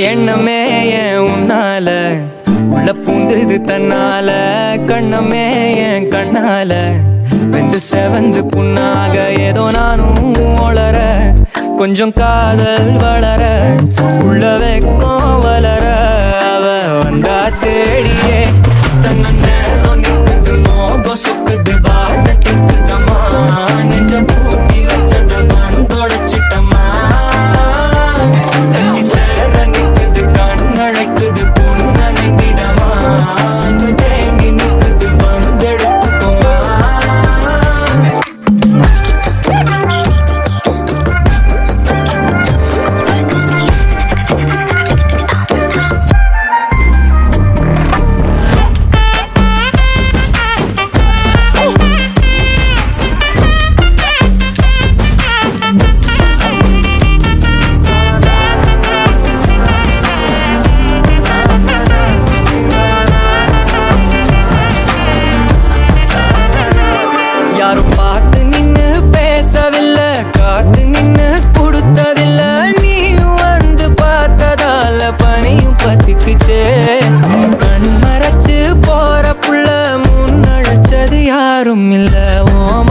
எண்ணமே ஏன் உன்னால உள்ள பூந்தது தன்னால கண்ணமே என் கண்ணால வெந்து செவந்து புண்ணாக ஏதோ நானும் ஒளர கொஞ்சம் காதல் வளர உள்ள வெக்கம் வளர அவ வந்தா தேடியே தன்ன நேரம் நிக்குது மோகம் சுக்குது வாழ திக்குதமா நெஞ்ச பூட்டி வச்சத வந்தொடச்சிட்டமா கட்சி சேர நிக்குது கண்ணழைக்குது பொன்னணைந்திடமா அங்கு தேங்கி நிக்குது வந்தெடுத்துக்குமா யாரும் பார்த்து நின்னு பேசவில்லை காத்து நின்னு கொடுத்ததில்ல நீயும் வந்து பார்த்ததால பனியும் பத்திக்குச்சே கண் மறைச்சு போற புள்ள முன்னழைச்சது யாரும் இல்ல ஓம